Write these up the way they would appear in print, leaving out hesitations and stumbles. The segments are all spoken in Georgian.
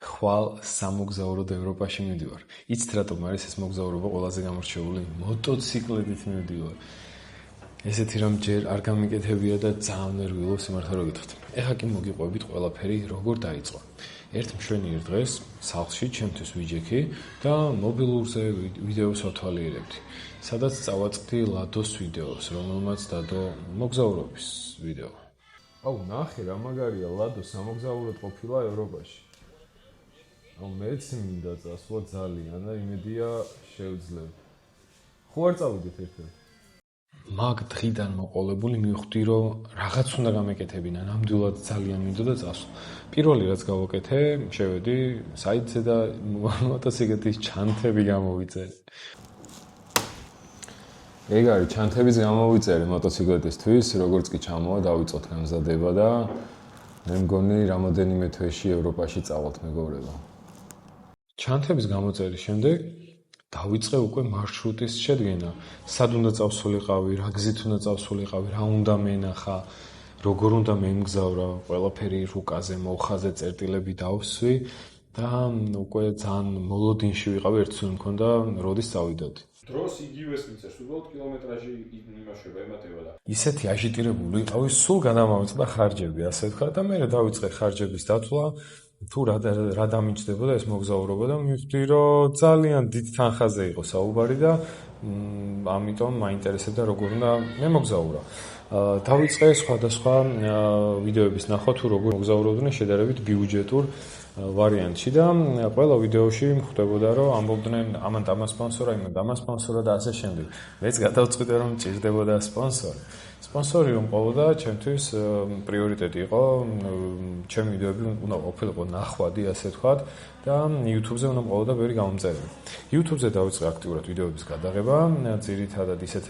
ხვალ სამოგზაუროდ ევროპაში მივდივარ. იცით რატომ არის ეს მოგზაურობა ყველაზე გამორჩეული? მოტოციკლებით მივდივარ. ესეთი რამ ჯერ არ გამიკეთებია და ძალიან ნერვიულობ სიმართლე რომ გითხრათ. ეხლა კი მოგიყვებით ყველაფერი როგორ დაიწყო. ერთ მშვენიერ დღეს სახლში ჩემთვის ვიჯექი და მობილურზე ვიდეოს ავთვალიერებდი. სადაც წავაწყდი ლადოს ვიდეოს, რომელმაც დადო მოგზაურობის ვიდეო. აუ ნახე რა მაგარია ლადო სამოგზაუროდ ყოფილა ევროპაში. მეც მინდა წასვლა ძალიან და იმედია შევძლებ. ხო არ წავიდეთ ერთად? მაგ დღიდან მოყოლებული მივხვდი რომ რაღაც უნდა გამეკეთებინა, ნამდვილად ძალიან მინდოდა წასვლა. პირველი რაც გავაკეთე, შევედი საიტზე და მოტოციკლის ჩანთები გამოვიწერე. ეგ არის ჩანთების გამოვიწერე მოტოციკლეტისთვის, როგორც კი ჩამოვა დავიწყოთ გამზადება და მე მგონი რამოდენიმე თვეში ევროპაში წავალთ მეგობრებო. ჩანთების გამოწერის შემდეგ დავიწყე უკვე მარშრუტის შედგენა. სად უნდა წავსულიყავი, რა გზით უნდა წავსულიყავი, რა უნდა მენახა, როგორ უნდა მემგზავრა, ყველაფერი რუკაზე, მოხაზე წერტილები დავსვი და უკვე ძალიან მოლოდინში ვიყავი, ერთ სულ მქონდა, როდის წავიდოდი. დროს იგივეს მიწევს, უბრალოდ კილომეტრაჟი იმაშება, ემატება და ისეთი აჟიტირებული ვიყავი, სულ გადამავიწყდა ხარჯები, ასე ვთქვათ და მე დავიწყე ხარჯების დათვლა. თუ რა დამიჯდებოდა ეს მოგზაურობა და მივხვდი რომ ძალიან დიდ თანხაზე იყო საუბარი და ამიტომ მაინტერესებდა როგორ უნდა მე მოგზაურა. დავიწყე სხვადასხვა ვიდეოების ნახვა თუ როგორ მოგზაურობდნენ შედარებით ბიუჯეტურ ვარიანტში და ყველა ვიდეოში ხვდებოდა რომ ამბობდნენ ამან დამასპონსორა, იმან დამასპონსორა და ასე შემდეგ. მეც გადავწყვიტე რომ მჭირდებოდა სპონსორი. სპონსორი რომ ყოლოდა, ჩემთვის პრიორიტეტი იყო, ჩემი ვიდეოები უნდა ყოფილიყო ნახვადი, ასე ვთქვათ, და YouTube-ზე უნდა ყოლოდა ბევრი გამომწერები. YouTube-ზე დავიწყე აქტიურად ვიდეოების გადაღება, ძირითადად ისეთ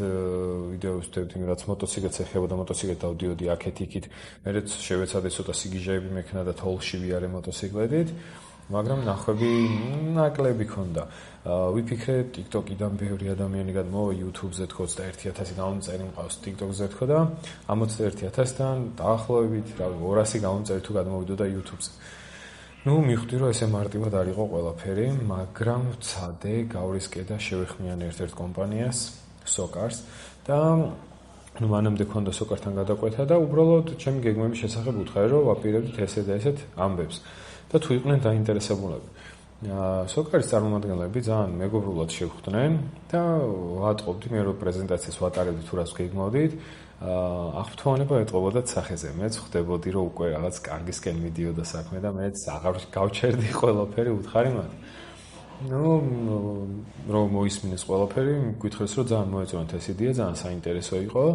ვიდეოებს ვდებდი, რაც მოტოციკლს ეხებოდა, მოტოციკლით დავდიოდი აქეთ-იქით, მერეც შევეცადე ცოტა სიგიჟეები მექნა და თოვლში ვიარე მოტოციკლებით, მაგრამ ნახვები ნაკლები ქონდა. ვიფიქრე TikTok-იდან ბევრი ადამიანი გადმოვა YouTube-ზე თქო 21,000 გამომწერი მყავს TikTok-ზე თქო და ამ 21,000-დან დაახლოებით 200 გამომწერი თუ გადმოვიდოდა YouTube-ზე. მივხვდი რომ ესე მარტივად არ იყო ყველაფერი, მაგრამ ვცადე გავრისკე და შევეხმიანე ერთ-ერთ კომპანიას, Sokars და მანამდე ქონდა Sokars-თან გადაკვეთა და უბრალოდ ჩემი გეგმების შესახებ ვუთხარი რომ ვაპირებდით ესე და ესეთ ამბებს და თუ იყვნენ დაინტერესებულები. Sokars წარმომადგენლები ძალიან მეგობრულად შევხვდნენ და ვატყობდი მე რომ პრეზენტაციას ვატარებდი თუ რას გეგმავდით. აღფრთოვანება ეტყობოდათ სახეზე. მეც ხვდებოდი რომ უკვე რაღაც კარგისკენ მიდიოდა საქმე და მეც აღარ გავჩერდი ყველაფერი უთხარი მათ. რომ მოისმინეს ყველაფერი, გითხრეს რომ ძალიან მოეწონათ ეს იდეა, ძალიან საინტერესო იყო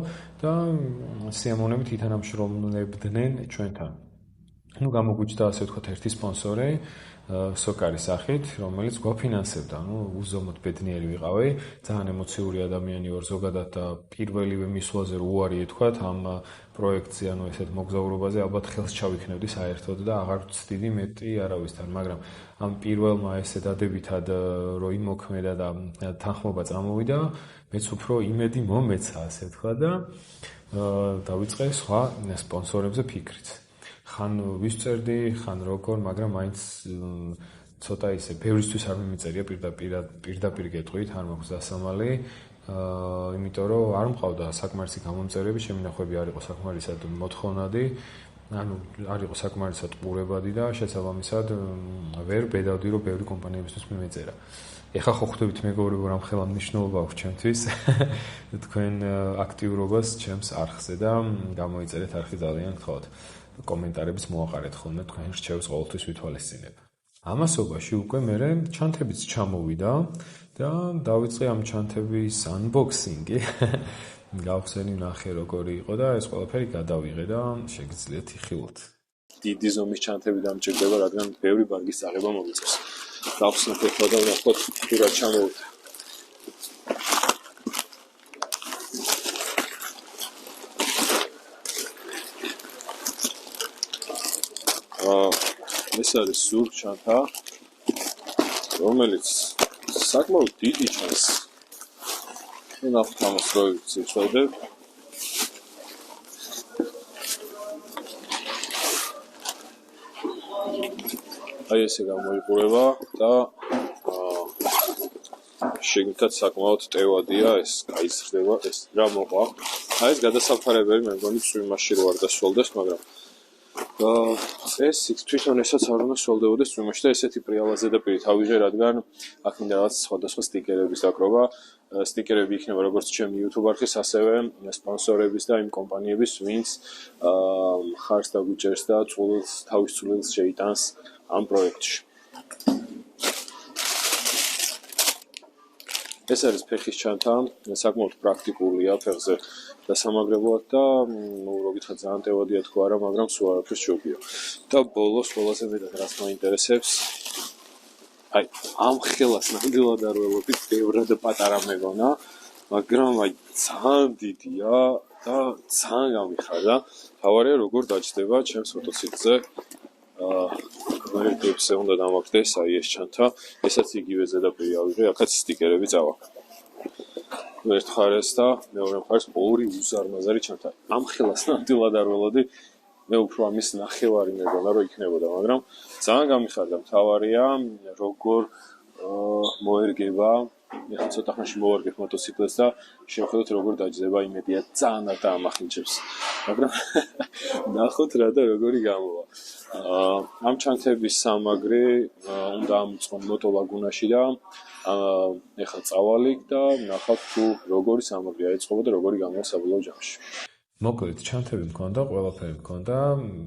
და სიამოვნებით ითანამშრომლებდნენ ჩვენთან. გამოგვიჩნდა ასე ვთქვათ ერთი სპონსორი Sokars სახით, რომელიც გვაფინანსებდა. უზომოდ ბედნიერი ვიყავი, ძალიან ემოციური ადამიანი ვარ ზოგადად და პირველივე მისვლაზე რო უარი ეთქვათ ამ პროექტზე, ესეთ მოგზაურობაზე ალბათ ხელს ჩავიქნევდი საერთოდ და აღარ ვცდიდი მეტი არავისთან, მაგრამ ამ პირველმა ესე დადებითად რო იმოქმედა და თანხმობა წამოვიდა, მეც უფრო იმედი მომეცა, ასე ვთქვა და დავიწყე სხვა სპონსორებზე ფიქრიც. ხან ვისწერდი, ხან როგორ, მაგრამ მაინც ცოტა ისე ბევრისთვის არ მიმიწერია პირდაპირ გეტყვით, არ მაქვს დასამალი, იმიტომ რომ არ მყავდა საკმარისი გამომწერები, შემინახვები არ იყო საკმარისად მოთხოვნადი, არ იყო საკმარისად ყურებადი და შესაბამისად ვერ ბედავდი რომ ბევრი კომპანიებისთვის მიმეწერა. ეხლა ხო ხვდებით მეგობრებო, რამ ხელა მნიშვნელობა აქვს ჩემთვის თქვენ აქტიურობას ჩემს არხზე და გამოიწერეთ არხი ძალიან გთხოვთ. კომენტარებს მოაყარეთ ხოლმე თქვენ რჩევს ყოველთვის ვითვალისწინებ. ამასობაში უკვე მე ჩანთებიც ჩამოვიდა და დავიწყე ამ ჩანთების unboxing-ი. გავხსენი ნახე როგორი იყო და ეს ყველაფერი გადავიღე და შეგიძლიათ იხილოთ. დიდი ზომის ჩანთები დამჭირდება, რადგან ბევრი ბარგის წაღება მომიწევს. გავხსნათ ეხლა და ვნახოთ თუ რა ჩამოვიდა. ეს არის სულ ჩანთა, რომელიც საკმაოდ დიდი ჩანს. ნახოთ ამას რო ვიცოდებ. აი ესე გამოიყურება და შეგნითაც საკმაოდ ტევადია ეს გაიზრდება ეს რა მოყვა აი ეს გადასაფარებელი მე მგონი წვიმაში რო არ დასვოლდეს მაგრამ ეს თვითონ ესაც არ უნდა სვოლდებოდეს წვიმაში და ესეთი პრიალა ზედაპირით ავიღე რადგან აქ მინდა რაღაც სხვადასხვა სტიკერების დაკრობა სტიკერები იქნება როგორც ჩემი YouTube არხის ასევე სპონსორების და იმ კომპანიების ვინც ხარს დაგუჭერს და თავის წვლილს შეიტანს ამ პროექტში ეს არის ფეხის ჩანთა, საკმაოდ პრაქტიკულია ფეხზე დასამაგრებლად და რო გითხრათ ძალიან ტევადია თქვა არა, მაგრამ სულ არაფერს შევგიო. და ბოლოს ყველაზე მეტად რაც მაინტერესებს აი ამ ხელას ნამდვილად არ ველოდით ბევრად პატარა მეგონა, მაგრამ აი ძალიან დიდია და ძალიან გამიხარდა. თავარია როგორ დაჯდება ჩემს მოტოციკლზე მერტებზე უნდა დამაგდეს აი ეს ჩანთა, ესაც იგივე ზედაპირი ავიღე, აქაც სტიკერები წავა. ერთ მხარეს და მეორე მხარეს ორი უზარმაზარი ჩანთა. ამ ხელას ნამდვილად არ ველოდი, მე უფრო ამის ნახევარი მეგონა რომ იქნებოდა, მაგრამ ძალიან გამიხარდა. თავარია როგორ მოერგება, ეხლა ცოტა ხანში მოვარგებ მოტოციკლს და შევხედოთ როგორ დაჯდება იმედია ძალიან არ დაამახინჯებს. მაგრამ ნახოთ რა და როგორი გამოვა. ამ ჩანთების სამაგრი უნდა ამოწყონ მოტოლაგუნაში და ეხლა წავალიქ და ნახავთ თუ როგორი სამაგრი აიწყობა და როგორი გამოვა საბოლოო ჯამში. მოკლედ ჩანთები მქონდა, ყველაფერი მქონდა,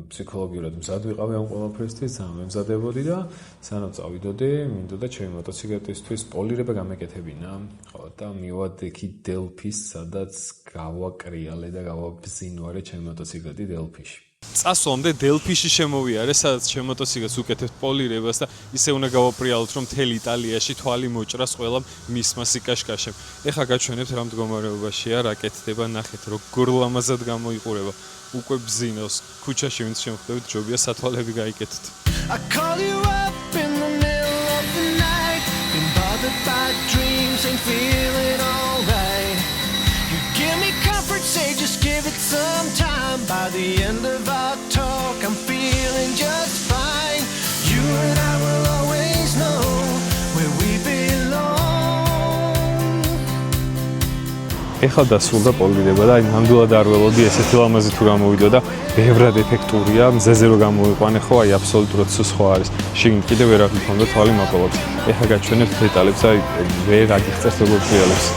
ფსიქოლოგიურად მზად ვიყავი ამ ყველაფერისთვის, ძალიან მემზადებოდი და სანამ წავიდოდი, მინდოდა ჩემი მოტოციკლეტისთვის პოლირება გამეკეთებინა. ხო და მივად იქ დელფის, სადაც გავაკრიალე და გავაბზინვარე ჩემი მოტოციკლეტი დელფიში. წასვლამდე დელფიში შემოვიარე, სადაც ჩემ მოტოციკლს უკეთებთ პოლირებას და ისე უნდა გავაპრიალოთ, რომ მთელი იტალიაში თვალი მოჭრას ყველა მისმა სიკაშკაშემ. ეხლა გაჩვენებთ რა მდგომარეობაშია, რა კეთდება, ნახეთ როგორ ლამაზად გამოიყურება. უკვე ბზინავს, ქუჩაში ვინც შემხვდებით, ჯობია სათვალები გაიკეთოთ. I call you up in the middle of the night, been bothered by dreams, ain't feeling alright. You give me comfort, say just give it some time. By the end of our talk, I'm feeling just fine. You and I will always know where we belong. ეხლა დასრულდა პოლირება და ნამდვილად არ ველოდი ესეთი ლამაზი თუ გამოვიდოდა. ბევრად ეფექტურია, მზეზე რო გამოიყვანე ხო, აი აბსოლუტურად სხვა არის. შიგნით კიდევ ვერ აღიქონდა თვალი მაკოლობს. ეხლა გაჩვენებთ დეტალებს, აი ვერ აგიხსენებთ როგორ ფრიალებს.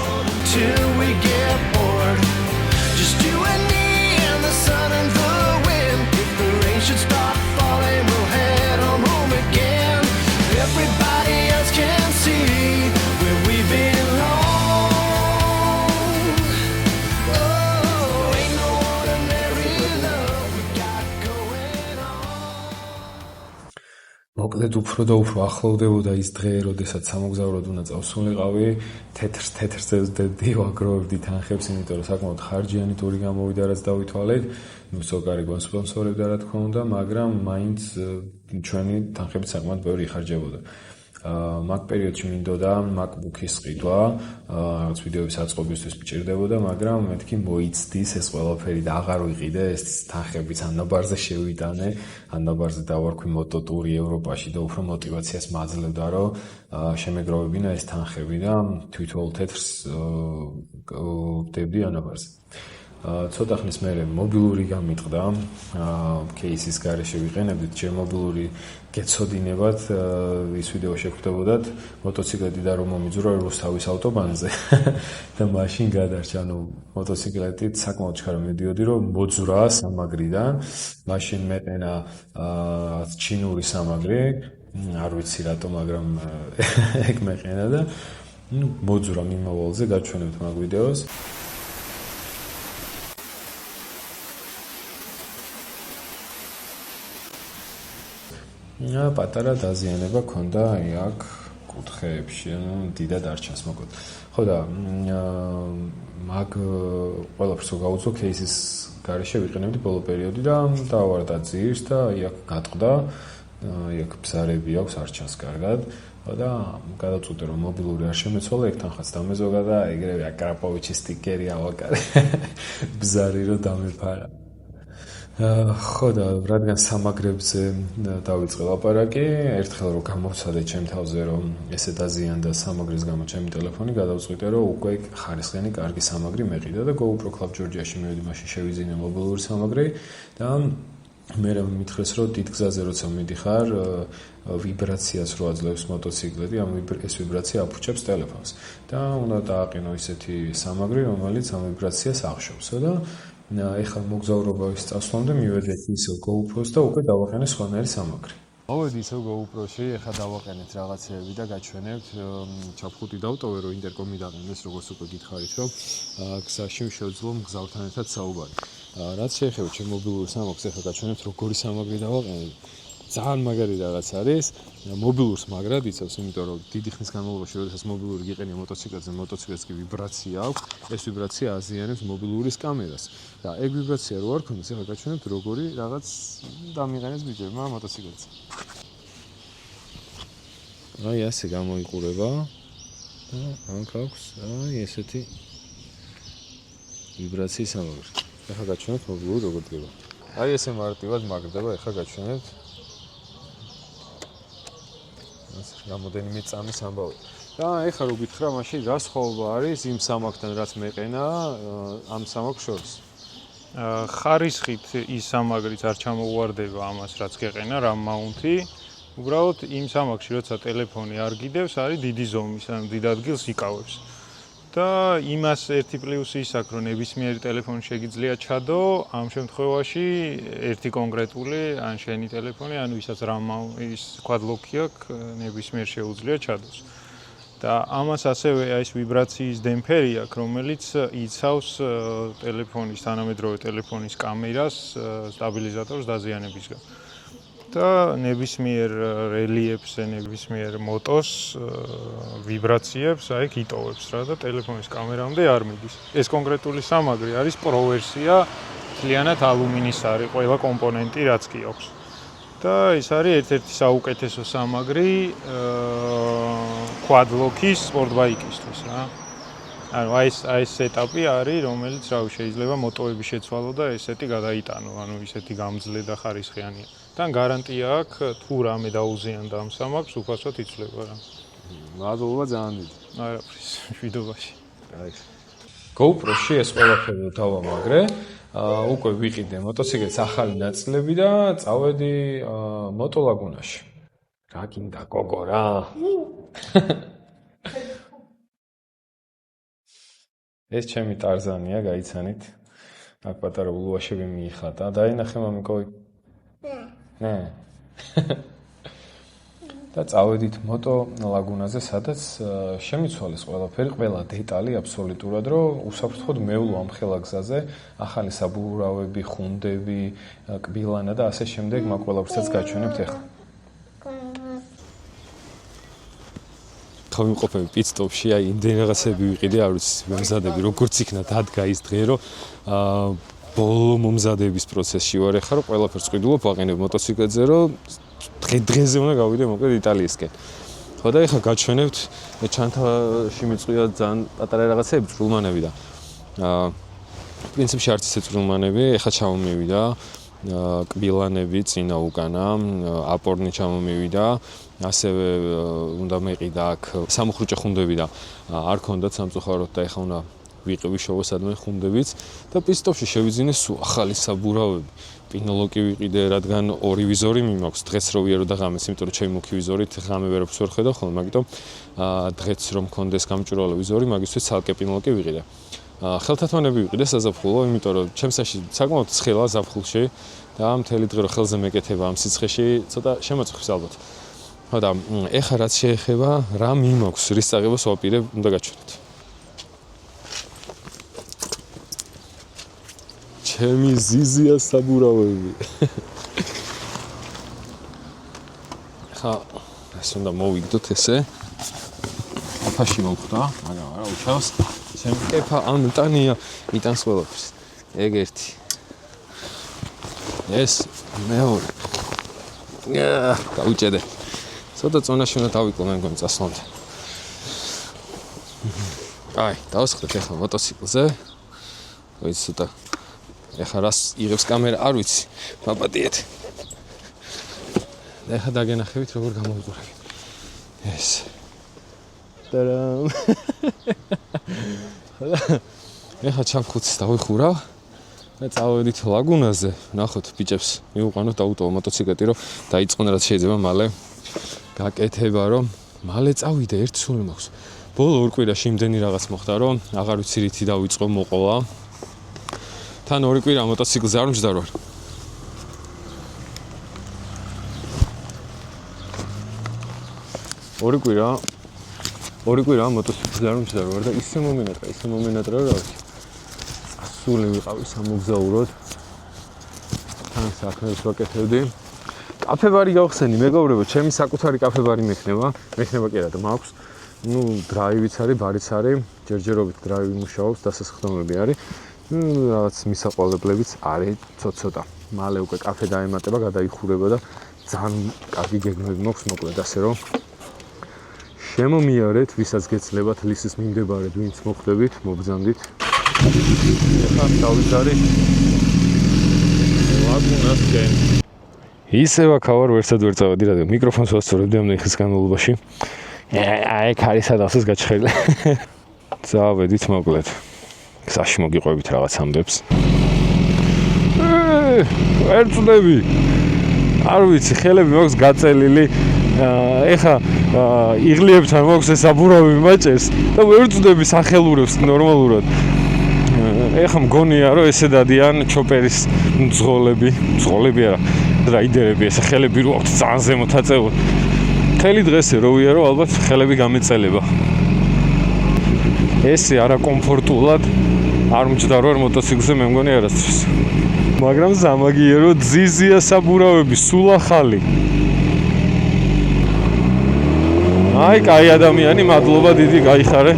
მოკლედ უფრო და უფრო ახლოვდებოდა ის დღე, როდესაც სამოგზაუროდ უნდა წავსულიყავი, თეთრს ეზდები, ვაგროვებდი თანხებს, იმიტომ რომ საკმაოდ ხარჯიანი ტური გამოვიდა, რაც დავითვალეთ. სოკარი გვასპონსორებდა რა თქმა უნდა, მაგრამ მაინც ჩვენი თანხები საკმაოდ ბევრი იხარჯებოდა. მაგ პერიოდში მინდოდა MacBook-ის ყიდვა, რაღაც ვიდეოების აწყობისთვის მჭირდებოდა, მაგრამ მეთქი მოიცდის ეს ყველაფერი და აღარ ვიყიდე, ეს თანხებიც ანაბარზე შევიტანე, ანაბარზე დავარქვი მოტოტური ევროპაში და უფრო мотиваციას მაძლევდა, რომ შემეგროვებინა ეს თანხები და თვითონ თეთრს ვდებდი ანაბარზე. ცოტა ხნის მერე მობილური გამიტყდა, кейსის გარეშე ვიყენებდით, ჯერ მობილური გეცოდინებათ, ის ვიდეო შეხვდებოდათ, მოტოციკლეტი და რომ მომიძურა რუსთავის ავტობანზე და მაშინ გადარჩა, ანუ მოტოციკლეტით საკმაოდ ჩქარა მედიოდი, რომ მოძვრა სამაგრიდან, მაშინ მეყენა ჩინური სამაგრი, არ ვიცი რატო, მაგრამ ეგ მეყენა და მოძვრა მიმავალზე, გაჩვენებთ მაგ ვიდეოს. პატარა დაზიანება ქონდა აქ კუთხეებში, ანუ დიდად არ ჩანს მოკლედ. ხო და მაგ ყველაფერს გავუძო кейსის გარეშე ვიყენებდი ბოლო პერიოდი და დავარდა ძირს და აქ გატყდა, აქ ბზარები აქვს, არ ჩანს კარგად. და გადავწყვიტე რომ მობილური არ შემეცვალა, ეგ თანხაც დამეზოგა და ეგრევე აკრაპოვიჩის სტიკერი ავაკარე. ბზარი რომ დამეფარა. ხო და რადგან სამაგრებზე დავიწყე ლაპარაკი, ერთხელ რომ გამოვცადე ჩემ თავზე რომ ესე დაზიანდა სამაგრის გამო ჩემი ტელეფონი, გადავწყვიტე რომ უკვე ხარისხიანი კარგი სამაგრი მეყიდა და GoPro Club Georgia-ში მივედი, მაშინ შევიძინე მობილური სამაგრი და მე მითხრეს რომ დიდ გზაზე როცა მიდიხარ, ვიბრაციას რო აძლევს მოტოციკლები, ეს ვიბრაცია აფუჭებს ტელეფონს და უნდა დააყენო ისეთი სამაგრი, რომელიც ამ ვიბრაციას აღშობს და ეხლა მოგზაურობავის წასვლამდე მივედეთ ისევ GoPro-ს და უკვე დავაყენე სხვანაირი სამაგრი. მოვედი ისევ GoPro-ში, ეხლა დავაყენეთ რაღაცეები და გაჩვენებთ. ჩაფხუტი დავტოვე, რომ ინტერკომი დაყენდეს, როგორც უკვე გითხარით, რომ გზაში შევძლო მგზავრთან ერთად საუბარი. რაც შეეხება ჩემ მობილურ სამაგრს, ეხლა გაჩვენებთ, როგორი სამაგრი დავაყენე. ძალიან მაგარი რაღაც არის. მობილურს მაგრად იცავს, იმიტომ რომ დიდი ხნის განმავლობაში, როდესაც მობილური გიყენია მოტოციკლზე, მოტოციკლს კი ვიბრაცია აქვს. ეს ვიბრაცია აზიანებს მობილურის კამერას. და ეგ ვიბრაცია რო არ ქონდეს, ეხლა გაჩვენებთ როგორი რაღაც დამიყენეს ბიჭებმა მოტოციკლზე. აი ასე გამოიყურება და ამ აქვს აი ესეთი ვიბრაციის სამაგრი. ეხლა გაჩვენებთ მობილური როგორ დგება. აი ესე მარტივად მაგრდება, ეხლა გაჩვენებთ გამოდენიმე წამის ამბავი. და ეხლა რო გითხრა, მაშინ რა სხვაობა არის იმ სამაგრთან, რაც მეყენა ამ სამაგრს შორის? ხარისხით ის სამაგრიც არ ჩამოუვარდება ამას, რაც გეყენა, რა მაუნტი. უბრალოდ იმ სამაგრში, როცა ტელეფონი არ გიდევს, არის დიდი ზომის, ანუ დიდ ადგილს იკავებს. და იმას ერთი პლუსი ის აქვს, რომ ნებისმიერი ტელეფონი შეგიძლია ჩადო, ამ შემთხვევაში ერთი კონკრეტული ან შენი ტელეფონი, ანუ ისაც ის quad-lock-ი აქვს, ნებისმიერ შეუძლია ჩადოს. და ამას ასევე ეს ვიბრაციის დემპერი აქვს, რომელიც იცავს ტელეფონის, თანამედროვე ტელეფონის კამერას, სტაბილიზატორს დაზიანებისგან. და ნებისმიერ რელიეფზე, ნებისმიერ მოტოს ვიბრაციებს აი იტოვებს რა და ტელეფონის კამერამდე არ მიდის. ეს კონკრეტული სამაგრი არის პრო ვერსია, მთლიანად ალუმინის არის ყველა კომპონენტი, რაც კი აქვს. და ეს არის ერთ-ერთი საუკეთესო სამაგრი quad-lock-ის სპორტბაიკისთვის რა. ანუ აი ეს სეტაპი არის, რომელიც რავი შეიძლება მოტოები შეცვალო და ესეთი გადაიტანო, ანუ ისეთი გამძლე და ხარისხიანია. თან გარანტია აქვს, თუ რამე დაუზიანდა ამ სამაგრს, უფასოდ იცვლება რა. მადლობა ძალიან დიდი. არაფრის, მშვიდობაში. აი. GoPro-ში ეს ყველაფერი დავამაგრე. უკვე ვიყიდე მოტოციკლის ახალი ნაწილები და წავედი მოტოლაგუნაში. რა გინდა გოგო რა? ეს ჩემი ტარზანია, გაიცანით. აქ პატარა ულუაშები მიიხატა. დაინახე მამიკოვი. ნე. და წავედით მოტო ლაგუნაზე, სადაც შემიცვალეს ყველაფერი, ყველა დეტალი აბსოლუტურად, რომ უსაფრთხოდ მევლო ამ ხელა გზაზე, ახალი საბურავები, ხუნდები, კბილანა და ასე შემდეგ, მაგ ყველაფერსაც გაჩვენებთ ახლა. თავი მყოფები პიტსტოპში, აი იმდენ რაღაცები ვიყიდე, არ ვიცი, მომზადები, როგორც იქნა დადგა ის დღე, რომ ბოლო მომზადების პროცესში ვარ ახლა, რომ ყველაფერს ყიდულობ, ვაყენებ მოტოციკლებზე, რომ დღე-დღეზე უნდა გავიდე მოკლედ იტალიისკენ. ხო და ეხლა გაჩვენებთ ჩანთაში მიწვია ძალიან პატარა რაღაცები, წვრილმანები და პრინციპში არც ისე წვრილმანები, ეხლა ჩამომივიდა კბილანები წინა უკანა, აპორნი ჩამომივიდა, ასევე უნდა მეყიდა აქ სამუხრუჭე ხუნდები და არ ქონდათ სამწუხაროდ და ეხლა უნდა ვიყევი შოვა სადმე ხუნდებიც და პისტოპში შევიძინე სულ ახალი საბურავები. პინოლოკი ვიყიდე, რადგან ორი ვიზორი მიმაქვს, დღეს რო ვიარო და ღამეს, იმიტომ რომ ჩემი მუქი ვიზორით ღამე ვერაფერს ვერ ხედავ ხოლმე, მაგიტომ დღეც რომ მქონდეს გამჭვირვალე ვიზორი, მაგისთვის ცალკე პინოლოკი ვიყიდე. ხელთათმანები ვიყიდე საზაფხულო, იმიტომ რომ ჩემსაში საკმაოდ ცხელა ზაფხულში და მთელი დღე რო ხელზე მეკეთება ამ სიცხეში, ცოტა შემოწყვეს ალბათ. ხო და ეხლა რაც შეეხება რა მიმაქვს, რის წაღებას ვაპირებ, უნდა გაჩვენოთ. ჩემი ზიზია საბურავები. ხა, ასე უნდა მოვიგდოთ ესე. აფაში მოვხდა, მაგრამ არა უჩავს. ჩემი კეფა ანტანია იტანს ყველაფერს. ეგ ერთი. ეს მეორე. გაუჭედე. ცოტა წონაში უნდა დავიკლო მე მგონი წასვლამდე. აი, დავსხდეთ ახლა მოტოციკლზე. ვიცი ცოტა ეხლა რას იღებს კამერა არ ვიცი მაპატიეთ და ეხლა დაგენახებით როგორ გამოვიყურები ეს ტარამ ეხლა ჩამხუცს დავიხურავ და წავედით ლაგუნაზე ნახოთ ბიჭებს მივუყანოთ აუტო მოტოციკლეტი რომ დაიწყონ რაც შეიძლება მალე გაკეთება რომ მალე წავიდე ერთ სული მაქვს ბოლო ორ კვირაში იმდენი რაღაც მოხდა რომ აღარ ვიცი რითი დავიწყო მოყოლა თან ორი კვირა მოტოციკლზე არ მჯდარ ვარ ორი კვირა მოტოციკლზე არ მჯდარ ვარ და ისე მომენატრა რა ვიცი სული ვიყავი სამოგზაუროდ თან საქმეს ვაკეთებდი კაფებარი გავხსენი მეგობრებო ჩემი საკუთარი კაფებარი მექნება კი არა და მაქვს ну დრაივიც არის ბარიც არის ჯერჯერობით დრაივი მუშაობს დასასხდომები არის რაღაც მისაყვალებლებიც არის ცოტა მალე უკვე კაფე დაემატება გადაიხურება და ძალიან კარგი გეგმები მაქვს მოკლედ ასე რომ შემომიარეთ ვისაც გეცლებათ ლისის მიმდებარედ ვინც მოხდებით მობრძანდით ეხლა დავიძარი ლაგუნასკენ ისევ აქავარ ვერსად ვერ წავედი რადგან მიკროფონს ვასწორებდი ამ ხის განმავლობაში აი ქარი სადავსეს გაჩხერილი წავედით მოკლედ გზაში მოგიყვებით რაღაც ამბებს ვერ წდები არ ვიცი ხელები მაქვს გაწელილი ეხა იღლიებთან მაქვს ეს აბურავი მაჭერს და ვერ წდები სახელურებს ნორმალურად ეხა მგონია რომ ესე დადიან ჩოპერის მძღოლები არა რაიდერები ესე ხელები რო აქვს ძალიან ზემოთ აწეული ხელი დღესე როვია რომ ალბათ ხელები გამეწელება ესე არა კომფორტულად არ მჯდარ ვარ მოტოციკლზე მე მგონი არასდროს მაგრამ სამაგიერო ძიზია საბურავები სულ ახალი აი კაი ადამიანი მადლობა დიდი გაიხარე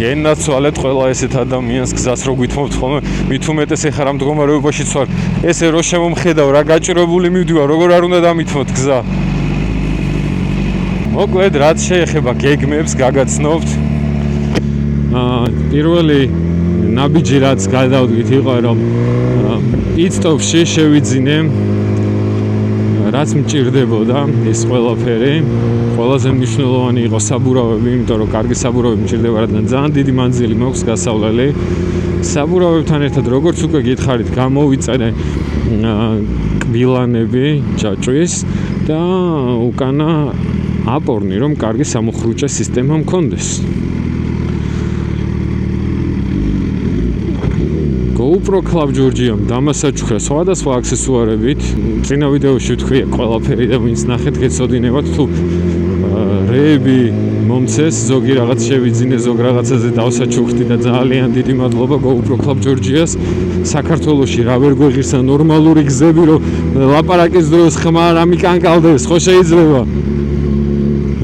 გენაცვალეთ ყველა ესეთ ადამიანს გზას რო გვითმობთ ხოლმე მით უმეტეს ეხლა რა მდგომარეობაშიც ვარ ესე რო შემომხედავ რა გაჭირებული მივდივარ როგორ არ უნდა დამითმოთ გზა მოკლედ რაც შეეხება გეგმებს გაგაცნობთ პირველი ნაბიჯი რაც გადავდგით იყო რომ პიტსტოპში შევიძინე რაც მჭირდებოდა ეს ყველაფერი ყველაზე მნიშვნელოვანი იყო საბურავები იმიტომ რომ კარგი საბურავები მჭირდება რადგან ძალიან დიდი მანძილი მაქვს გასავლელი საბურავებთან ერთად როგორც უკვე გითხარით გამოვიწერე კბილანები ჯაჭვის და უკანა აპორნი რომ კარგი სამოხრუჭე სისტემა მქონდეს GoPro Club Georgia-მ დამასაჩუქრა სხვადასხვა აქსესუარებით წინა ვიდეოში ვთქვია ყველაფერი და ვინც ნახეთ გეცოდინებათ თუ რეები მომცეს ზოგი რაღაც შევიძინე ზოგ რაღაცაზე დავსაჩუქრდი და ძალიან დიდი მადლობა GoPro Club Georgia-ს საქართველოში რა ვერ გვეღირსა ნორმალური გზები რომ ლაპარაკის დროს ხმა არ ამიკანკალდეს ხო შეიძლება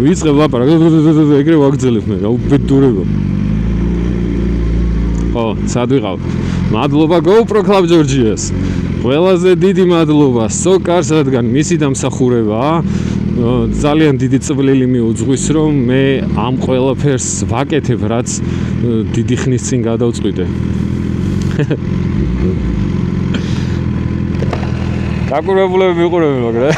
ვიწყებ ლაპარაკს ეგრე ვაგრძელებ მე რა უბედურება ხო სად ვიყავ მადლობა GoPro Club Georgia-ს ყველაზე დიდი მადლობა სოკარს რადგან მისი დამსახურებაა ძალიან დიდი წვლილი მიუძღვის რომ მე ამ ყველაფერს ვაკეთებ რაც დიდი ხნის წინ გადავწყვიტე დაკურებულები მიყურები მაგრამ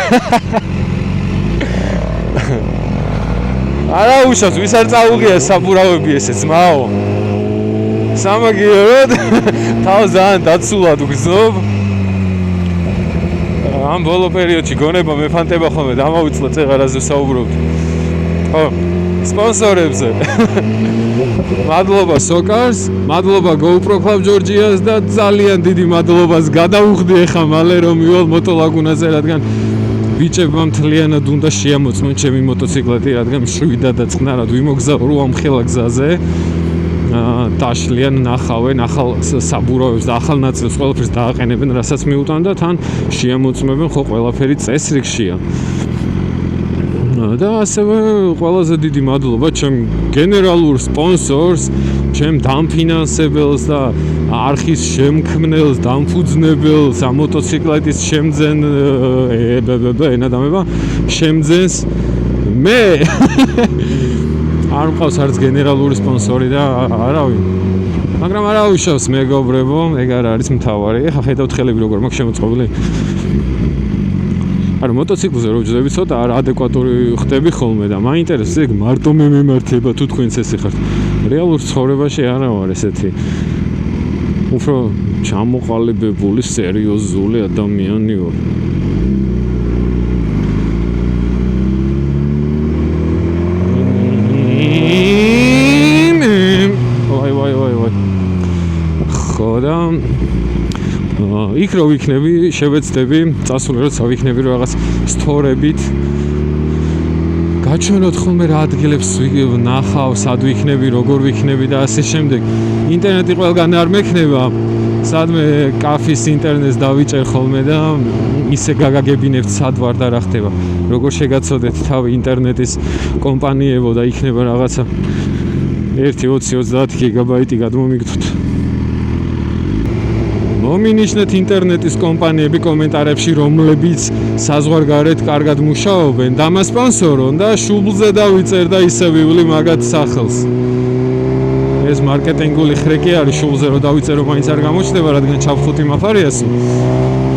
არა უშავს ვის არ წაუღია საბურავები ესე ძმაო სამაგიეროდ თავს ძალიან დაცულად ვგზნობ ამ ბოლო პერიოდში გონება მეფანტება ხოლმე დამავიწყდა წეღარაზე საუბრობთ ხო სპონსორებზე მადლობა სოკარს მადლობა GoPro Club Georgia-ს და ძალიან დიდი მადლობას გადავუხდი ახლა მალე რომ მივალ მოტოლაგუნაზე რადგან ბიჭებმა მთლიანად უნდა შეამოწმონ ჩემი მოტოციკლეტი რადგან მშვიდად და წყნარად ვიმოგზავრო ამ ხელა გზაზე დაშლიან ნახავენ ახალ საბურავებს და ახალ ნაწილს ყველაფერს დააყენებენ რასაც მიუტან და თან შეამოწმებენ ხო ყველაფერი წესრიგშია და ასევე ყველაზე დიდი მადლობა ჩემ გენერალურ სპონსორს ჩემ დამფინანსებელს და არხის შემქმნელს დამფუძნებელს ამ მოტოციკლეტის შემძენ ენადამება შემძენს მე არ მყავს არც გენერალური სპონსორი და არავინ მაგრამ არა უშავს მეგობრებო, ეგ არ არის მთავარი. ეხლა ხედავთ ხელები როგორ მაქვს შემოწყობილი. არა მოტოციკლზე რო ვჯდები ცოტა არ ადეკვატური ხდები ხოლმე და მაინტერესებს ეგ მარტო მე მემართება თუ თქვენც ესე ხართ. რეალურ ცხოვრებაში არა ვარ ესეთი. უფრო ჩამოყალიბებული, სერიოზული ადამიანი ვარ. ხოდა იქ რო ვიქნები, შევეცდები, წასული როცა ვიქნები რაღაც სტორებით გაჩვენოთ ხოლმე რა ადგილებს ვნახავ, სად ვიქნები, როგორ ვიქნები და ასე შემდეგ. ინტერნეტი ყველგან არ მექნება. სადმე კაფის ინტერნეტს დავიჭერ ხოლმე და ისე გაგაგებინებთ სად ვარ და რა ხდება. როგორ შეგაცოდეთ თავი ინტერნეტის კომპანიებო და იქნება რაღაცა 1-20-30 გიგაბაიტი გადმომიგდოთ. მომინიშნეთ ინტერნეტის კომპანიები კომენტარებში, რომლებიც საზღვარგარეთ კარგად მუშაობენ, დამასპონსორონ და შუბლზე დავიწერ და ისე ვივლი მაგათ სახელს. ეს მარკეტინგული ხრეკი არის, შუბლზე რო დავიწერო, მაინც არ გამოჩნდება, რადგან ჩავხუთი მაფარიასი.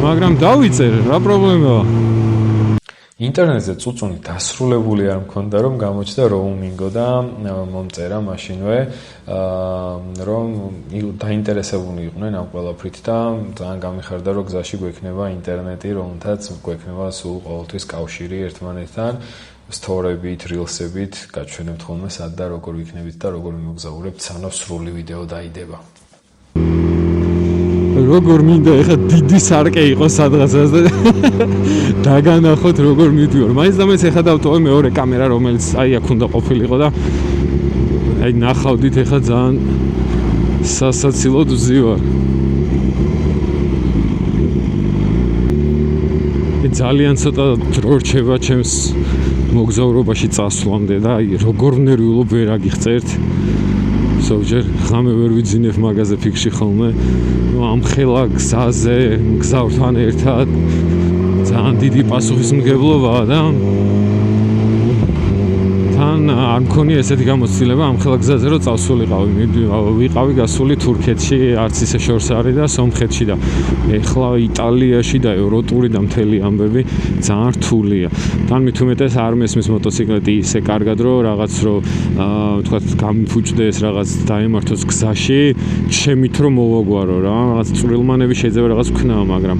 მაგრამ დავიწერ, რა პრობლემაა? ინტერნეტზე წუწუნი დასრულებული არ მქონდა, რომ გამოჩნდა roaming-ო და მომწერა მაშინვე, რომ დაინტერესებული იყვნენ ამ ყველაფრით და ძალიან გამიხარდა, რომ გზაში გვექნება ინტერნეტი, რომელთაც გვექნება სულ ყოველთვის კავშირი ერთმანეთთან, სტორებით, rilsებით, გაჩვენებთ ხოლმე სად და როგორ ვიქნებით და როგორ მოგზაურებთ, სანამ სრული ვიდეო დაიდება. როგორ მინდა ეხა დიდი სარკე იყოს სადღაცას და დაგანახოთ როგორ მივდივარ. მაინც და მაინც ეხა დავტოვე მეორე კამერა, რომელიც აი აქ უნდა ყოფილიყო და აი ნახავდით ეხა ძალიან სასაცილოდ ვზივარ. ძალიან ცოტა დრო რჩება ჩემს მოგზაურობაში წასვლამდე და აი როგორ ვნერვიულობ ვერ აგიხწერთ. ზოგჯერ ღამე ვერ ვიძინებ მაგაზე ფიქში ხოლმე. ამ ხელა გზაზე მგზავრთან ერთად ძალიან დიდი პასუხისმგებლობაა და თან არ მქონია ესეთი გამოცდილება ამ ხელა გზაზე რომ წავსულიყავი. ვიყავი გასული თურქეთში, არც ისე შორს არის და სომხეთში და ეხლა იტალიაში და ევროპული და მთელი ამბები ძალიან რთულია. თან მით უმეტეს არ მესმის მოტოციკლეტი ისე კარგად რომ რაღაც რომ თქვათ გამიფუჭდეს რაღაც დაემართოს გზაში, შემით რომ მოვაგვარო რა, რაღაც წვრილმანები შეიძლება რაღაც ვქნაა, მაგრამ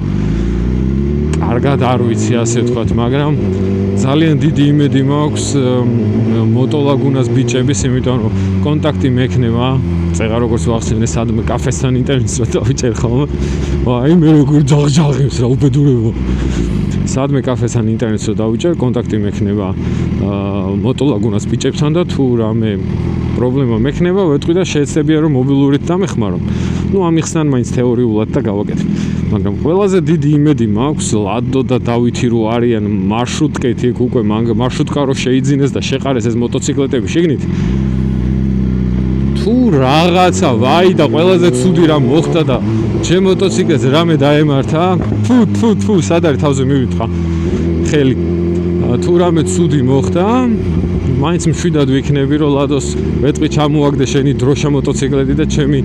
კარგად არ ვიცი ასე ვთქვათ, მაგრამ ძალიან დიდი იმედი მაქვს მოტოლაგუნას ბიჭების, იმიტომ რომ კონტაქტი მექნება, წეღა როგორც ვახსენე, სადმე კაფესთან ინტერნეტს რო დავიჭერ ხოლმე. აი მე როგორ ჯაღჯაღებს რა უბედურებო. სადმე კაფესთან ინტერნეტს რო დავიჭერ, კონტაქტი მექნება მოტოლაგუნას ბიჭებთან და თუ რამე პრობლემა მექნება, ვეთყვი და შეეცდებიან რომ მობილურით დამეხმარო. ნუ ამიხსნან მაინც თეორიულად და გავაკეთებ. მაგრამ ყველაზე დიდი იმედი მაქვს ლადო და დავითი რო არიან მარშრუტკეთი ეგ უკვე მარშრუტკა რო შეიძინეს და შეყარეს ეს მოტოციკლეტები შეგნით. თუ რაღაცა ვაი და ყველაზე ცუდი რა მოხდა და ჩემ მოტოციკლეთზე რამე დაემართა, თუ სად არის თავზე მივიტყა ხელი. თუ რამე ცუდი მოხდა, მაინც მშვიდად ვიქნები რომ ლადოს ვეთყვი ჩამოაგდე შენი დროშა მოტოციკლეტი და ჩემი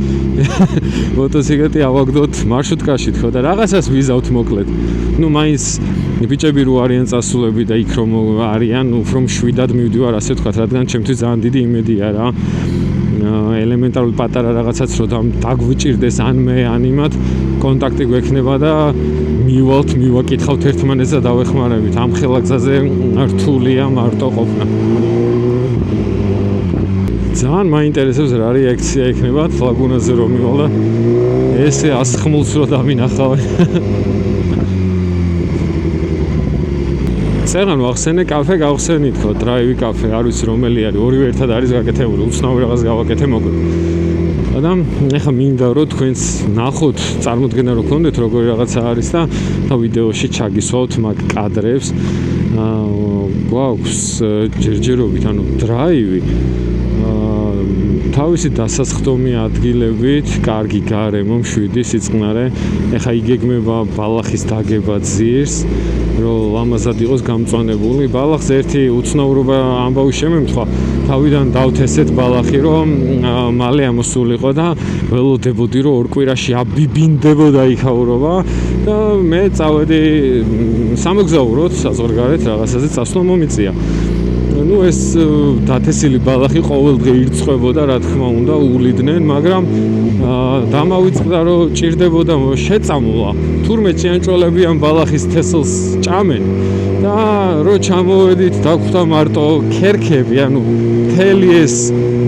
მოტოციკლეტი ავაგდოთ მარშრუტკაში თქო და რაღაცას ვიზავთ მოკლედ. ნუ მაინც ბიჭები რო არიან წასულები და იქ რომ არიან, უფრო მშვიდად მივდივარ ასე ვთქვათ, რადგან ჩემთვის ძალიან დიდი იმედია რა. ელემენტარული პატარა რაღაცაც რომ დაგვიჭირდეს ან მე ან იმათ კონტაქტი გვექნება და მივაკითხავთ ერთმანეთს და დავეხმარებით. ამ ხელა გზაზე რთულია მარტო ყოფნა. ძალიან მაინტერესებს რა რეაქცია ექნება ლაგუნაზე რომ მივალ და ესე ასხმულს რო დამინახავ. წეგან ვახსენე კაფე გავხსენით ხო, დრაივი კაფე, არ ვიცი რომელი არის, ორივე ერთად არის გაკეთებული, უცნაური რაღაც გავაკეთე მოკლედ. და ეხა მინდა რომ თქვენს ნახოთ, წარმოდგენა რო გქონდეთ როგორი რაღაცა არის და ვიდეოში ჩაგისვავთ მაგ კადრებს. გვაქვს ჯერჯერობით, ანუ დრაივი თავისი დასასხდომი ადგილებით, კარგი გარემო, მშვიდი სიწყნარე. ეხა იგეგმება ბალახის დაგება ძირს, რომ ლამაზად იყოს გამწვანებული. ბალახს ერთი უცნაურობა ამბავი შემემთხვა. თავიდან დავთესეთ ბალახი, რომ მალე ამოსულიყო და ველოდებოდი, რომ ორ კვირაში აბიბინდებოდა იქაურობა და მე წავედი სამოგზაუროდ საზღვარგარეთ რაღაცაზე წასვლა მომიწია. ну ეს დათესილი ბალახი ყოველდღე ირწყვებოდა, რა თქმა უნდა, უვლიდნენ, მაგრამ დამავიწყდა, რომ ჭირდებოდა შეწამლა. თურმე ჭიანჭველები ამ ბალახის თესლს ჭამენ და რო ჩამოვედით, დაგვხვდა მარტო ქერქები, ანუ მთელი ეს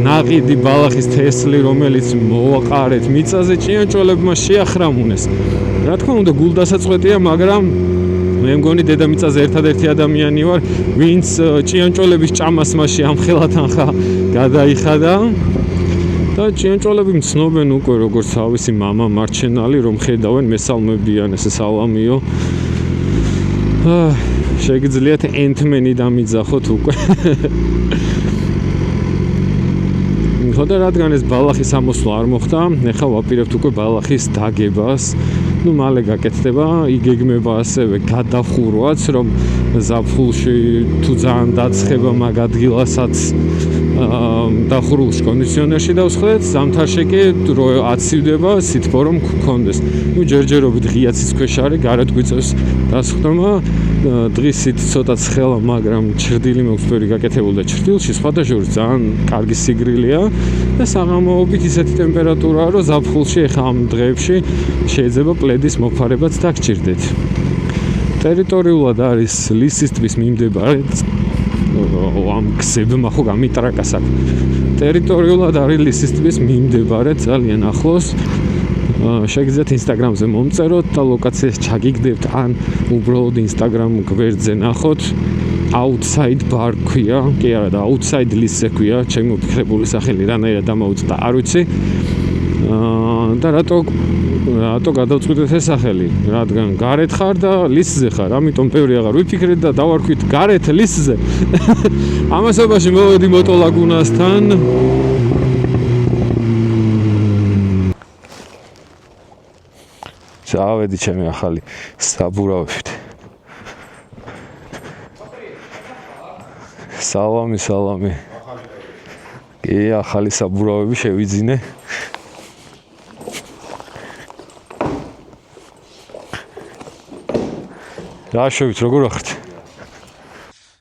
ნაყიდი ბალახის თესლი, რომელიც მოვაყარეთ მიწაზე, ჭიანჭველებმა შეახრამუნეს. რა თქმა უნდა, გულდასაწყვეტია, მაგრამ მე მგონი დედამიწაზე ერთადერთი ადამიანი ვარ, ვინც ჭიანჭველების ჭამას მასში ამხელად ანხა გადაიხადა და ჭიანჭველები მცნობენ უკვე როგორც თავისი მამა მარჩენალი, რომ ხედავენ, მესალმებიან, ესე სალამიო. შეგიძლიათ ენტმენი დამიძახოთ უკვე. ხოდა რადგან ეს ბალახის ამოსვლა არ მოხდა, ეხლა ვაპირებთ უკვე ბალახის დაგებას. ну მალე გაკეთდება, იგეგმება ასევე გადახურვაც, რომ ზაფხულში თუ ძალიან დაცხება მაგ ადგილასაც დახურულში კონდიციონერში დავსხდეთ, ზამთარში კი რო აცივდება, სითბო რომ გქონდეს. ну ჯერჯერობით ღია ცის ქვეშ არის, გარეთ გვიწევს დასხდომა, დღისით ცოტა ცხელა, მაგრამ ჩრდილი მაქვს ფერი გაკეთებული და ჩრდილში სხვადასხვა ძალიან კარგი სიგრილია და საღამოობით ისეთი ტემპერატურაა, რომ ზაფხულში ეხა ამ დღეებში შეიძლება პლედის მოფარებაც დაგჭირდეთ. ტერიტორიულად არის ლისის ტბის მიმდებარე ამ გზებმა ხო გამიტრაკას აქ. ტერიტორიულად არის ლისის ტბის მიმდებარე ძალიან ახლოს. შეგიძლიათ ინსტაგრამზე მომწეროთ და ლოკაციას ჩაგიგდებთ, ან უბრალოდ ინსტაგრამ გვერდზე ნახოთ. outside bar ქვია, კი არა და outside list ქვია, ჩემი მოფიქრებული სახელი რანაირად დამოვიწყდა, არ ვიცი. და რატო გადავწყვიტეთ ეს სახელი? რადგან გარეთ ხარ და ლისტზე ხარ, ამიტომ ბევრი აღარ ვიფიქრეთ და დავარქვით გარეთ ლისტზე. ამასობაში მოვედი მოტოლაგუნასთან. წავედი ჩემი ახალი საბურავით. სალამი. კი, ახალი საბურავები შევიძინე. რა შევით, როგორ ახართ?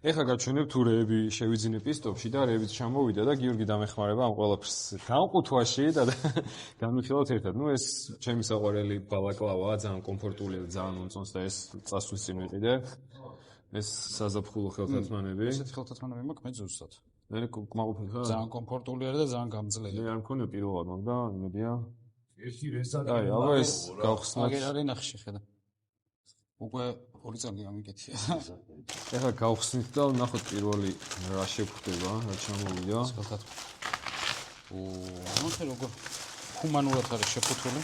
ეხლა გაჩვენებ თუ რეები შევიძინე პისტოპში და რეებიც ჩამოვიდა და გიორგი დამეხმარება ამ ყველაფერს განყუთვაში და განვიხილავთ ერთად. ну ეს ჩემი საყვარელი ბალაკლავაა, ძალიან კომფორტულია, ძალიან მომწონს და ეს წასვლის წინ ვიყიდე. ეს საზაფხულო ხელთათმანები. ესეთი ხელთათმანები მაქვს მე ზუსტად. მე კმაყოფილი ხარ? ძალიან კომფორტული არის და ძალიან გამძლეა. მე არ მქონია პირველად, მაგრამ იმედია. ერთი რესტარტი. აი, აბა ეს გავხსნათ. აგერ არის ნახში ხედა. უკვე 2 წელი გამიკეთია. ეხლა გავხსნით და ნახოთ პირველი რა შეგვხდება, რა ჩამოვიდა. ხელთათმანი. ნახე როგორ ჰუმანურად არის შეფუთული.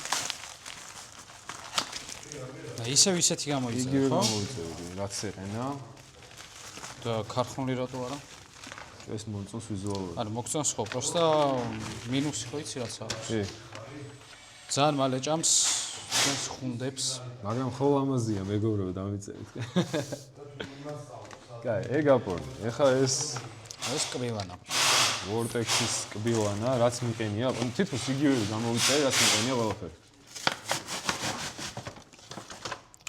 და ისეთი გამოიწევს, იგივე გამოიწევდი, რაც ეყენა. და ქარხნული რატო არა? ეს მომწონს ვიზუალურად. არა, მოგწონს ხო, პროსტა მინუსი ხო იცი რაც არის. კი. ძალიან მალე ჭამს, ჩვენს ხუნდებს. მაგრამ ხო ლამაზია, მეგობრებო, დამიწერეთ. კაი, ეგაპონი. ეხლა ეს კბილანა. ვორტექსის კბილანა, რაც მიყენია, თითქოს იგივე გამოვიწერე, რაც მიყენია ყველაფერი.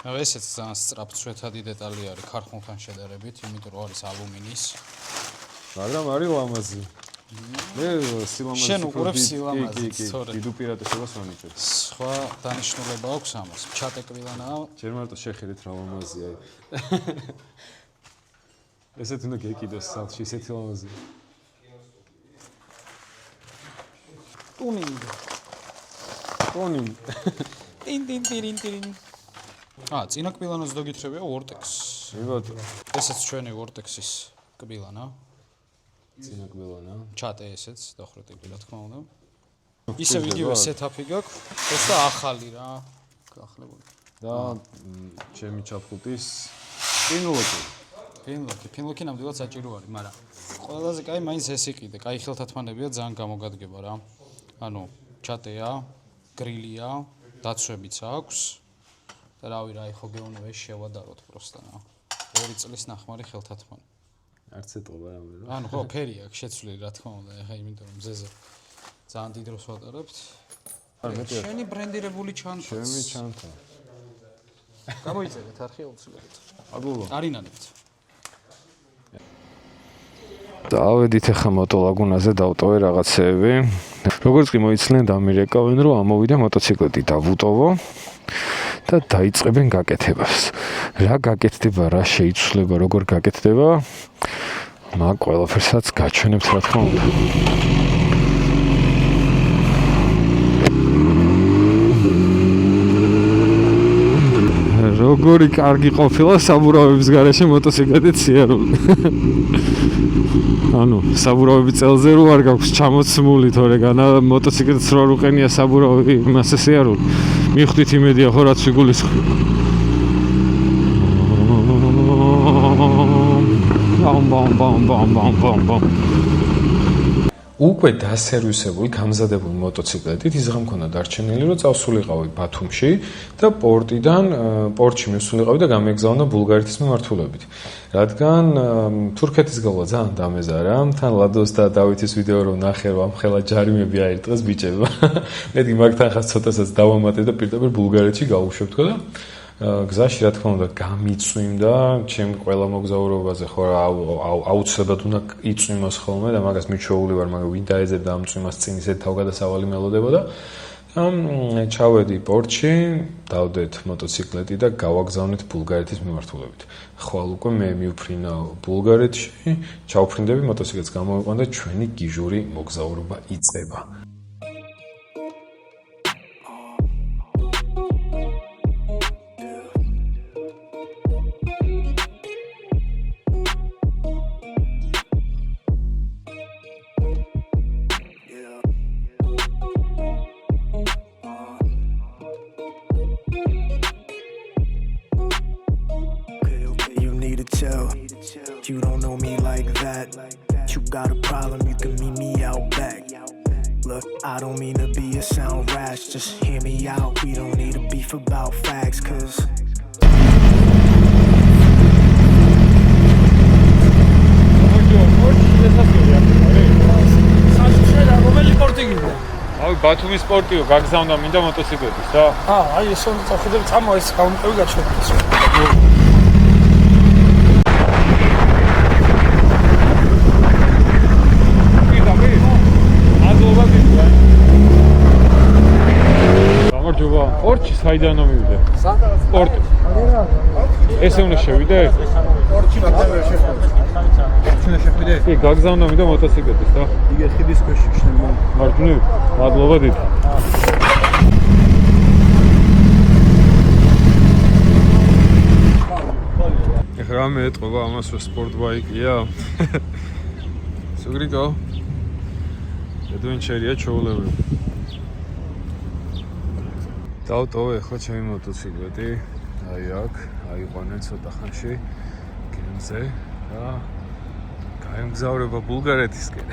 ესეც ძალიან სწრაფცვეთადი დეტალი არის ქარხნულთან შედარებით, იმიტომ რომ არის ალუმინის. მაგრამ არის ლამაზი. მე სილამაზი. შენ უყურებ სილამაზს, სწორედ. დიდ უპირატესობას ვანიჭებ. სხვა დანიშნულება აქვს ამას. ჩატე კბილანაა. ჯერ მარტო შეხედეთ რა ლამაზია. ესეთ უნდა გეკიდოს სახლში, ესეთი ლამაზია. ტუნინგ. ტინ. წინა კბილანას დაგითხრებია ვორტექს. მიბატო. ესეც ჩვენი ვორტექსის კბილანა. წინა კბილანა. ჩატე ესეც დახრეტილი რა თქმა უნდა. ისე ვიდეო სეტაპი გაქვს, просто ახალი რა. გაახლებული. და ჩემი ჩაფხუტის სპინლოკი. ფინლოკი ნამდვილად საჭირო არის, მაგრამ ყველაზე კაი მაინც ეს იყიდე, კაი ხელთათმანებია ძალიან გამოგადგება რა. ანუ ჩატეა, გრილია, დაცვებიც აქვს. და რავი რა, ხო გეუბნები შევადაროთ პროსტა რა. 2 წლის ნახმარი ხელთათმანი. არც ეტყობა რამე რა. ანუ ხო, ფერი აქვს შეცვლილი რა თქმა უნდა, ეხა იმიტომ რომ მზეზე ძალიან დიდ დროს ვატარებთ. შენი ბრენდირებული ჩანთა. ჩემი ჩანთა. გამოიწერეთ არხი აუცილებლად. აგულო. არინანებთ. დავედით ახლა მოტოლაგუნაზე დავტოვე რაღაცეები. როგორც კი მოიცნენ დამირეკავენ, რომ ამოვიდა მოტოციკლეტი დავუტოვო და დაიწყებენ გაკეთებას. რა გაკეთდება, რა შეიცვლება, როგორ გაკეთდება? მაგ ყველაფერსაც გაჩვენებთ რა თქმა უნდა. როგორი კარგი ყოფილა საბურავების გარეშე მოტოციკლეტით სიარული. ანუ საბურავები წელზე რო არ გაქვს ჩამოცმული, თორე განა მოტოციკლეტს რო არ უყენია საბურავი იმასე სიარული. მიხვდით იმედია ხო რაც ვიგულისხმობ. ბამ. უკვე დასერვისებული, გამზადებული მოტოციკლეტით ისღა მქონდა დარჩენილი, რომ წავსულიყავი ბათუმში და პორტში მივსულიყავი და გამეგზავნა ბულგარეთის მიმართულებით. რადგან თურქეთის გალვა ძალიან დამეზარა, თან ლადოს და დავითის ვიდეო რომ ნახე, რომ ამხელა ჯარიმები აირტყეს ბიჭებმა. მეტი მაგთან ხას ცოტასაც დავამატე და პირდაპირ ბულგარეთში გავუშვებთქო და გზაში რა თქმა უნდა გამიწვიმდა ჩემ ყველა მოგზაურობაზე ხო რა აუცილებლად უნდა იწვიმოს ხოლმე და მაგას მიჩვეული ვარ მაგრამ ვინ დაეძებდა ამ წვიმას წინ ისეთ თავგადასავალი მელოდებოდა ჩავედი პორტში დავდეთ მოტოციკლეტი და გავაგზავნეთ ბულგარეთის მიმართულებით ხვალ უკვე მე მივფრინა ბულგარეთში ჩავფრინდები მოტოციკლეტს გამოვიყვან და ჩვენი გიჟური მოგზაურობა იწყება You don't know me like that. You got a problem, you can meet me out back. Look, I don't mean to be a sound rash, just hear me out. We don't need to beef about facts, cause აი ბათუმის სპორტიო გაგზავნა მინდა მოტოციკლეტის რა? აი ეს უნდა წახედები წამო ეს გამოტევი გაჩვენდეს. გამარჯობა. პორტში საიდანო მივიდე? პორტი. ესე უნდა შევიდე? პორტში მაგალითად შეხვდები. ჩვენ შეხვიდე? კი, გაგზავნა მინდა მოტოციკლეტის რა? იგივე ხიდის ქვეშ შევიდე. მარჯვნივ. მადლობა დიდი. ეხლა მე ეტყობა ამას რომ სპორტ ბაიკია. სუგრიკო. ადვენჩერია ჩაოლები. დავტოვე ახლა ჩემი მოტოციკლეტი. აი აქ, აიყვანე ცოტა ხანში გემზე და გაემგზავრება ბულგარეთისკენ.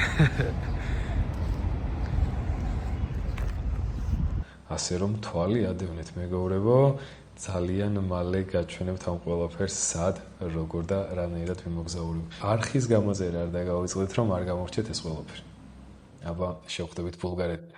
ასე რომ თვალი ადევნეთ მეგობრებო, ძალიან მალე გაჩვენებთ ამ ყველაფერს სად, როგორ და რანაირად ვიმოგზაურებ. არხის გამოწერა არ დაგავიწყდეთ რომ არ გამორჩეთ ეს ყველაფერი. აბა შევხვდებით ბულგარეთში.